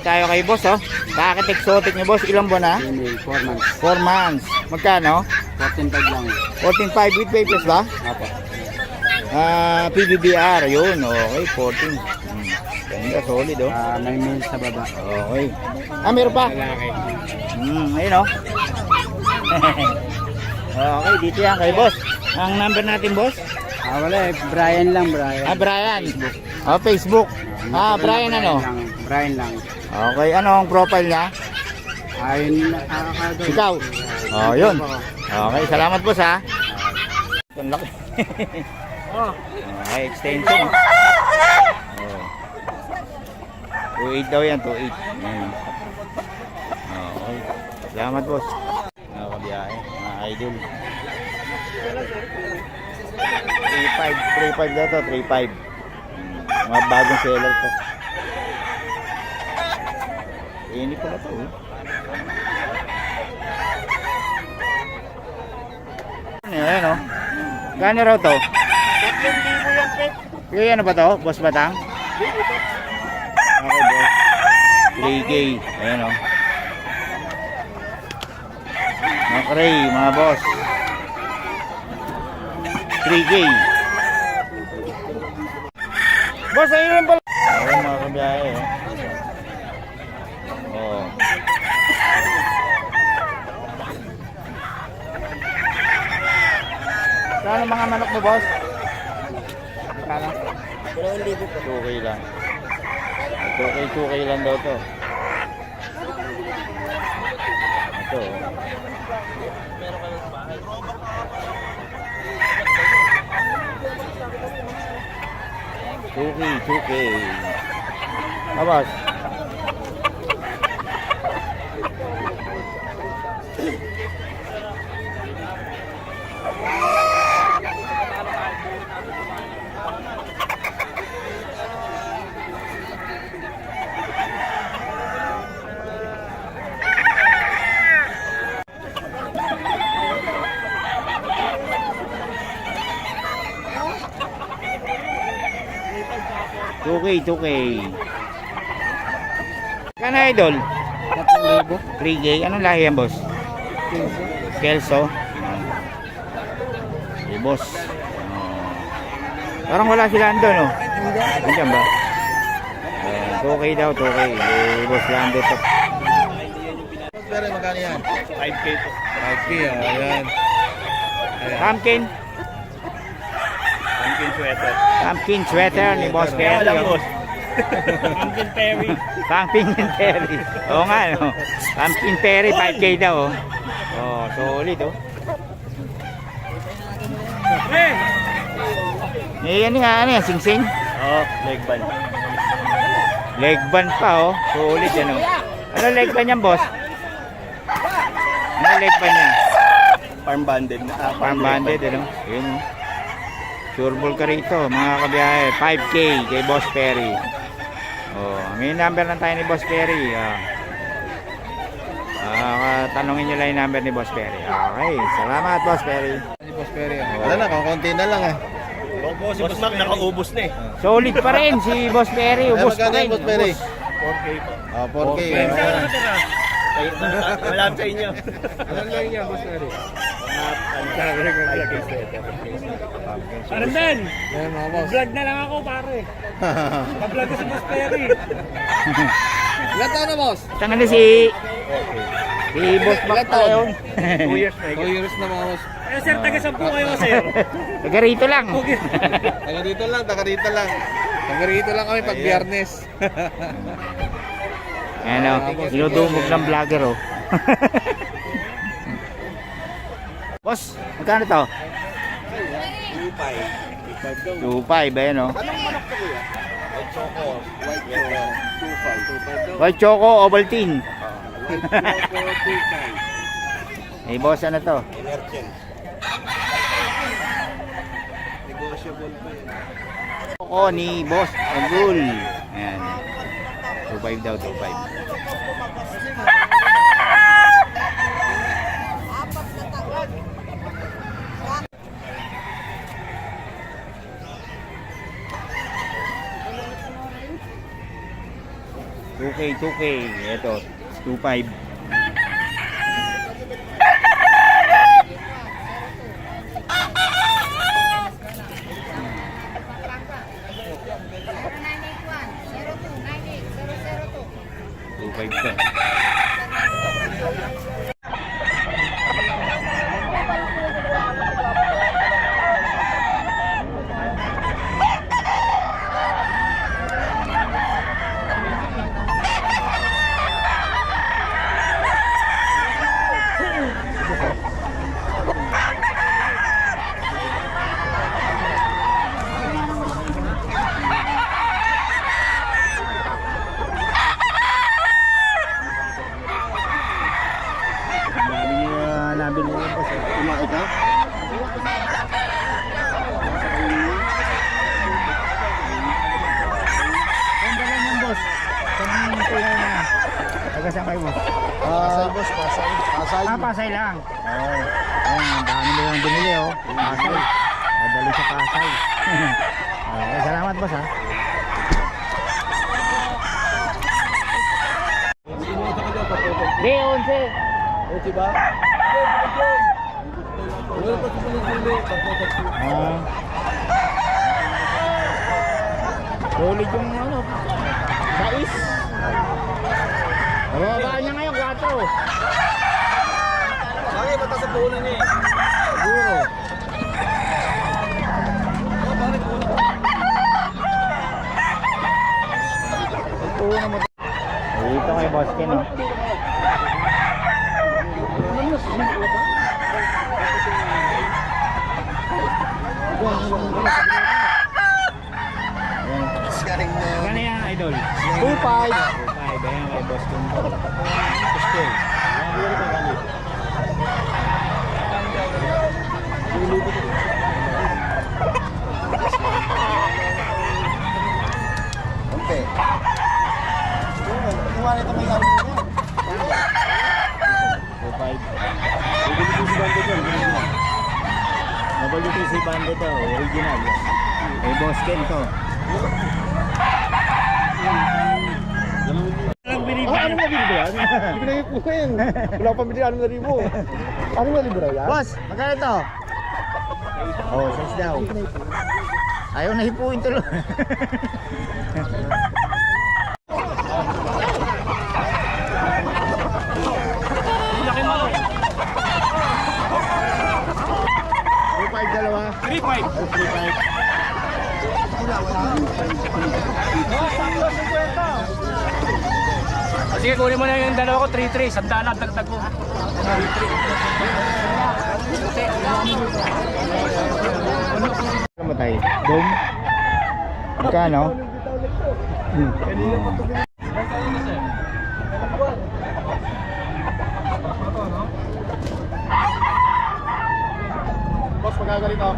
tayo kay boss, oh. Bakit exotic niyo, boss? Ilang buwan na? 4 months. 4 months. Magkano? 14.5 lang. 14.5 with papers ba? Apo. PBBR, yun. Okay, 14. Ganda, solid, oh. May male sa baba. Okay. Meron pa? Lalaki. Ayun, oh. Okay, dito yan kay boss. Ang number natin, boss? Wala eh. Brian lang, Brian. Brian. Facebook. Brian ano? Brian lang. Okay, ano ang profile niya? Ayun. Ikaw? Yun. Okay, salamat boss, ha. Ang laki. Okay, extension. 2.8 daw yan, 2.8. Okay. Salamat boss. Nakabiyahe, mga idol. 3.5 daw to, 3.5. Mga bagong seller to. Ini pala to, eh. Ayan, oh. Gano'n raw to? 3,000 yan, Pet. Kaya ano ba to? Boss Batang? Okay, boss. 3K. Ayan, oh. Okay, mga boss. 3K. Boss, ayun rin pala. Ayun, mga kabiyahe, oh. Saan ang mga manok mo, boss? Kano? 2K lang. 2K lang daw to. Ito. $2K. Boss. $2K. Kano, idol? 3K. Anong lahi yan, boss? Kelso. Boss. Parang wala sila ando, no? Nandiyan ba? 2K daw, 2K. Boss Lando to. Pero magkano yan? 5K po. 5K, ayan. Pumpkin. Pumpkin sweater. Pumpkin sweater ni Boss Perry. Wala, boss. Pumpkin Perry. Pumpkin Perry. Oo nga, no? Pumpkin Perry, 5K daw, oh. Solid, oh. Yan nga, ano yan, sing-sing? Leg band. Leg band pa, oh. Solid, ano? Ano leg band yan, boss? Ano leg band niya? Farm banded. Farm banded, ano? Yun, oh. Sure ball ka rito, mga kabiyahe. 5K kay Boss Perry. May number lang tayo ni Boss Perry. Tanungin nyo lang yung number ni Boss Perry. Okay, salamat Boss Perry. Boss Perry. Wala na, konti na lang eh. Boss Mac, nakaubos na eh. Solid pa rin si Boss Perry. Ubus pa rin. Boss Perry? 4K po. 4K. Wala sa inyo. Anong lang yan, Boss Perry? Arandan! Ayan mga boss. Vlog na lang ako, pare. Pa-vlog ko si Boss Perry. Ilan taon na, boss? Tangan na si Boss Mac tayo. 2 years na. 2 years na mga boss. Eh, sir, taga-sampu kayo, sir. Taga rito lang. Taga dito lang, taga dito lang. Taga rito lang kami pag biyernes. Ano, dinudumog ng vlogger, oh. Boss, magkano to? 2.5, ayan, oh. White Choco, Ovaltine. Eh, boss, ano to? Choco ni Boss Agul. Ayan. 2.5 daw, 2.5. 2K. Ito, 2.5. to. Saan kayo mo? Pasay boss, Pasay. Pasay. Pasay lang. Oo. Ayan, ang dami nyo yung binili oh. Pasay. Madali sa Pasay. Okay, salamat boss ha. Di, 11. Okay ba? Wala pa sumuli. Solid yung ano. Sais. Bababa niya ngayon, 4. Bakit mata sa puhunan niya eh? Siguro. Puhunan mo. Dito kay Boss Ken, no? Magkano yan, idol? 2.5. 2.5. Ayan kay Boss Ken. Boss Ken. Okay. Kuha nito may lalo nito. 2.5. WTC bandit to, original. Kay Boss Ken to. Anong nalibre yan? Hindi na yung kuha yan. Wala pa pamili, anong nalibo? Anong nalibre yan? Boss, magkano to? Oh, 6 daw. Ayaw na hipuin tuloy. Dalawa. 3.5. Sige, kunin mo na yung dalawa ko, 3.3. Sandala, dagdag ko. 3.3. Ano mo tayo? Dome? Magkano? Boss, magagalito.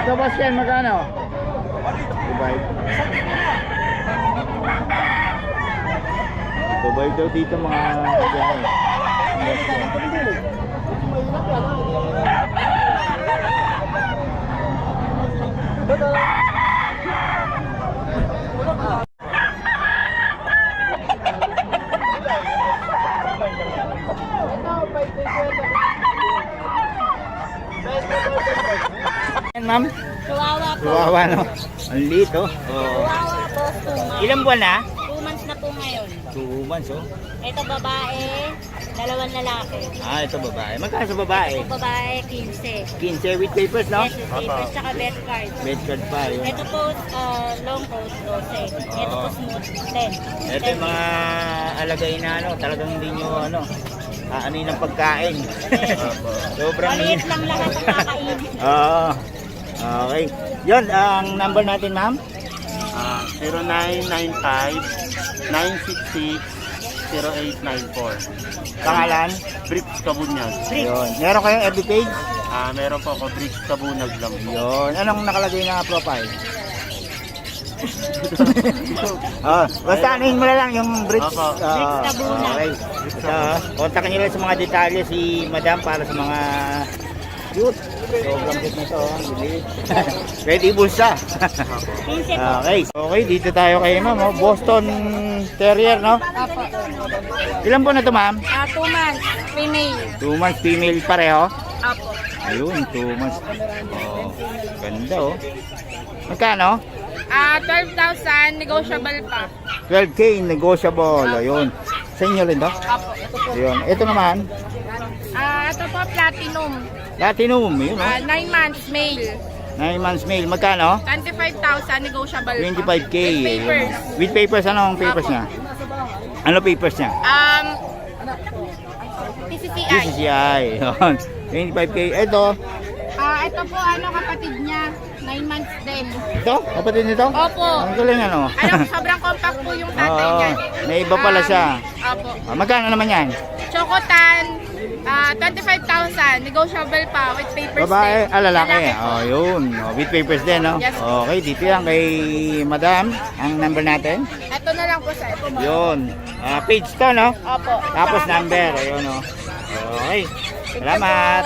Ito Boss Ken, magkano? 2.5. 2.5 daw dito mga biyahe. Ma'am? Chihuahua po. Chihuahua, no? Ang liit, oh. Chihuahua po, 2 months. Ilang buwan na? 2 months na po ngayon. 2 months, oh. Ito babae, 2 lalaki. Ah, ito babae. Magkano sa babae? Ito babae, 15. 15 with papers, no? Yes, with papers, tsaka bed card. Bed card pa, yun. Ito po, long coat, 12. Ito po, smooth, 10. Ito yung mga alagay na ano, talagang hindi nyo ano, aanin ng pagkain. Sobrang Maliit lang lahat ang kakainin. Oo. Okay. Yun, ang number natin, ma'am? 0995-966-0894. Pangalan? Bricks Kabunyag. Yun. Meron kayong FB page? Meron po ako Bricks Kabunag lang. Yun. Anong nakalagay na profile? Basta anuhin mo na lang yung bricks. Opo. Bricks Kabunag. Okay. So, kontakin nyo lang sa mga detalye si Madam para sa mga Cute. Sobrang cute na to. Pwede ibulsa. 15 po. Okay. Okay, dito tayo kay ma'am. Oh. Boston Terrier, no? Opo. Ilan po na to, ma'am? 2 months, female. 2 months female pareho. Opo. Ayun, 2 months. Oh, ganda, oh. Magkano? 12,000, negotiable pa. 12K negotiable. Ayun. Sa inyo rin to? Opo. Ayun. Ito naman, Ito po, platinum. Platinum. Yun, oh. 9 months, male. 9 months male. Magkano? 25,000, negotiable pa. 25K. With Ayun. papers. With papers. Anong papers niya? Ano papers niya? PCCI. GCCI. Yun. 25K. Ito. Ito po, kapatid niya. 9 months din. Ito? Kapatid nito? Opo. Ang galing, ano? Sobrang compact po yung tatay Oo. niya. May iba pala siya. Opo. Magkano naman yan? Chocotan, 25,000. Negotiable pa with papers Babae, din. lalaki. po. Oh, yun. Oh, with papers din, no? Yes. Okay, dito yan kay Madam. Ang number natin. Ito na lang po sa ito. Yun. Page to, no? Opo. Tapos number. Ayun, oh. Okay. Salamat.